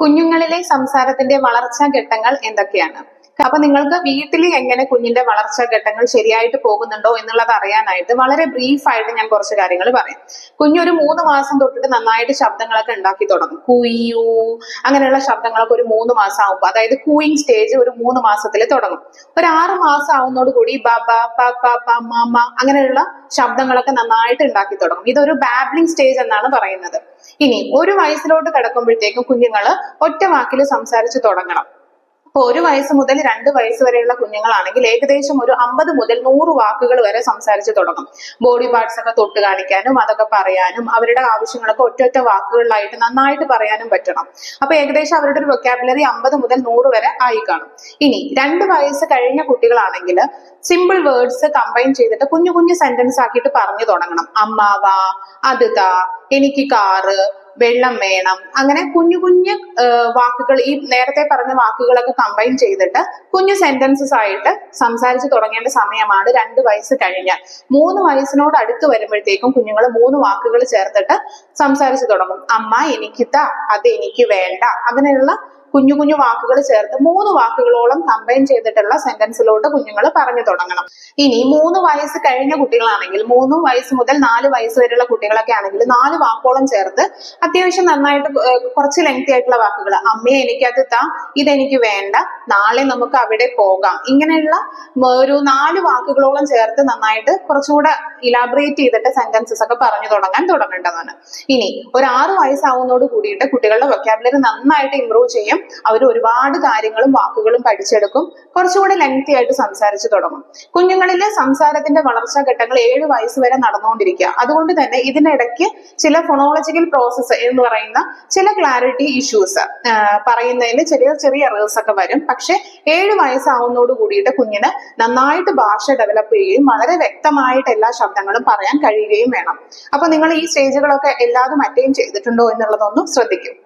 കുഞ്ഞുങ്ങളിലെ സംസാരത്തിന്റെ വളർച്ചാ ഘട്ടങ്ങൾ എന്തൊക്കെയാണ്? അപ്പൊ നിങ്ങൾക്ക് വീട്ടിൽ എങ്ങനെ കുഞ്ഞിന്റെ വളർച്ചാ ഘട്ടങ്ങൾ ശരിയായിട്ട് പോകുന്നുണ്ടോ എന്നുള്ളത് അറിയാനായിട്ട് വളരെ ബ്രീഫ് ആയിട്ട് ഞാൻ കുറച്ച് കാര്യങ്ങൾ പറയാം. കുഞ്ഞൊരു 3 മാസം തൊട്ടിട്ട് നന്നായിട്ട് ശബ്ദങ്ങളൊക്കെ ഉണ്ടാക്കി തുടങ്ങും. കുയ്യൂ അങ്ങനെയുള്ള ശബ്ദങ്ങളൊക്കെ ഒരു 3 മാസം ആകുമ്പോൾ, അതായത് കൂയിങ് സ്റ്റേജ് ഒരു 3 മാസത്തിൽ തുടങ്ങും. ഒരു 6 മാസം ആവുന്നതോട് കൂടി ബബ പ മാമ അങ്ങനെയുള്ള ശബ്ദങ്ങളൊക്കെ നന്നായിട്ട് ഉണ്ടാക്കി തുടങ്ങും. ഇതൊരു ബാബ്ലിംഗ് സ്റ്റേജ് എന്നാണ് പറയുന്നത്. ഇനി 1 വയസ്സിലോട്ട് കിടക്കുമ്പോഴത്തേക്കും കുഞ്ഞുങ്ങള് ഒറ്റ വാക്കിൽ സംസാരിച്ചു തുടങ്ങണം. അപ്പൊ 1 വയസ്സ് മുതൽ 2 വയസ്സ് വരെയുള്ള കുഞ്ഞുങ്ങളാണെങ്കിൽ ഏകദേശം ഒരു 50 മുതൽ 100 വാക്കുകൾ വരെ സംസാരിച്ചു തുടങ്ങും. ബോഡി പാർട്സ് ഒക്കെ തൊട്ട് കാണിക്കാനും അതൊക്കെ പറയാനും അവരുടെ ആവശ്യങ്ങളൊക്കെ ഒറ്റ വാക്കുകളിലായിട്ട് നന്നായിട്ട് പറയാനും പറ്റണം. അപ്പൊ ഏകദേശം അവരുടെ ഒരു വൊക്കാബുലറി 50 മുതൽ 100 വരെ ആയി കാണും. ഇനി 2 വയസ്സ് കഴിഞ്ഞ കുട്ടികളാണെങ്കിൽ സിമ്പിൾ വേർഡ്സ് കമ്പൈൻ ചെയ്തിട്ട് കുഞ്ഞു കുഞ്ഞു സെന്റൻസ് ആക്കിയിട്ട് പറഞ്ഞു തുടങ്ങണം. അമ്മാവാ, അത് താ, എനിക്ക് കാറ്, വെള്ളം വേണം, അങ്ങനെ കുഞ്ഞു കുഞ്ഞു വാക്കുകൾ, ഈ നേരത്തെ പറഞ്ഞ വാക്കുകളൊക്കെ കമ്പൈൻ ചെയ്തിട്ട് കുഞ്ഞു സെന്റൻസസ് ആയിട്ട് സംസാരിച്ച് തുടങ്ങേണ്ട സമയമാണ് 2 വയസ്സ് കഴിഞ്ഞാൽ. 3 വയസ്സിനോട് അടുത്ത് വരുമ്പോഴത്തേക്കും കുഞ്ഞുങ്ങൾ 3 വാക്കുകൾ ചേർത്തിട്ട് സംസാരിച്ച് തുടങ്ങും. അമ്മ എനിക്ക് താ, അത് എനിക്ക് വേണ്ട, അങ്ങനെയുള്ള കുഞ്ഞു കുഞ്ഞു വാക്കുകൾ ചേർത്ത് 3 വാക്കുകളോളം കമ്പൈൻ ചെയ്തിട്ടുള്ള സെന്റൻസിലോട്ട് കുഞ്ഞുങ്ങൾ പറഞ്ഞു തുടങ്ങണം. ഇനി 3 വയസ്സ് കഴിഞ്ഞ കുട്ടികളാണെങ്കിൽ, 3 വയസ്സ് മുതൽ 4 വയസ്സ് വരെയുള്ള കുട്ടികളൊക്കെ ആണെങ്കിൽ 4 വാക്കോളം ചേർത്ത് അത്യാവശ്യം നന്നായിട്ട് കുറച്ച് ലെങ്തി ആയിട്ടുള്ള വാക്കുകൾ, അമ്മയെ എനിക്കത് താ, ഇതെനിക്ക് വേണ്ട, നാളെ നമുക്ക് അവിടെ പോകാം, ഇങ്ങനെയുള്ള ഒരു 4 വാക്കുകളോളം ചേർത്ത് നന്നായിട്ട് കുറച്ചുകൂടെ ഇലാബറേറ്റ് ചെയ്തിട്ട് സെന്റൻസസ് ഒക്കെ പറഞ്ഞു തുടങ്ങേണ്ടതാണ്. ഇനി ഒരു 6 വയസ്സാവുന്നതോട് കൂടിയിട്ട് കുട്ടികളുടെ വൊക്കാബുലറി നന്നായിട്ട് ഇംപ്രൂവ് ചെയ്യും. അവർ ഒരുപാട് കാര്യങ്ങളും വാക്കുകളും പഠിച്ചെടുക്കും. കുറച്ചുകൂടി ലെങ്തി ആയിട്ട് സംസാരിച്ചു തുടങ്ങും. കുഞ്ഞുങ്ങളിലെ സംസാരത്തിന്റെ വളർച്ചാ ഘട്ടങ്ങൾ 7 വയസ്സ് വരെ നടന്നുകൊണ്ടിരിക്കുക. അതുകൊണ്ട് തന്നെ ഇതിനിടയ്ക്ക് ചില ഫോണോളജിക്കൽ പ്രോസസ്സ് എന്ന് പറയുന്ന ചില ക്ലാരിറ്റി ഇഷ്യൂസ്, പറയുന്നതിൽ ചെറിയ ചെറിയ എറേഴ്സ് ഒക്കെ വരും. പക്ഷെ 7 വയസ്സാവുന്നതോട് കൂടിയിട്ട് കുഞ്ഞിന് നന്നായിട്ട് ഭാഷ ഡെവലപ്പ് ചെയ്യുകയും വളരെ വ്യക്തമായിട്ട് എല്ലാ ശബ്ദങ്ങളും പറയാൻ കഴിയുകയും വേണം. അപ്പൊ നിങ്ങൾ ഈ സ്റ്റേജുകളൊക്കെ എല്ലാതും അറ്റൈൻ ചെയ്തിട്ടുണ്ടോ എന്നുള്ളതൊന്നും ശ്രദ്ധിക്കും.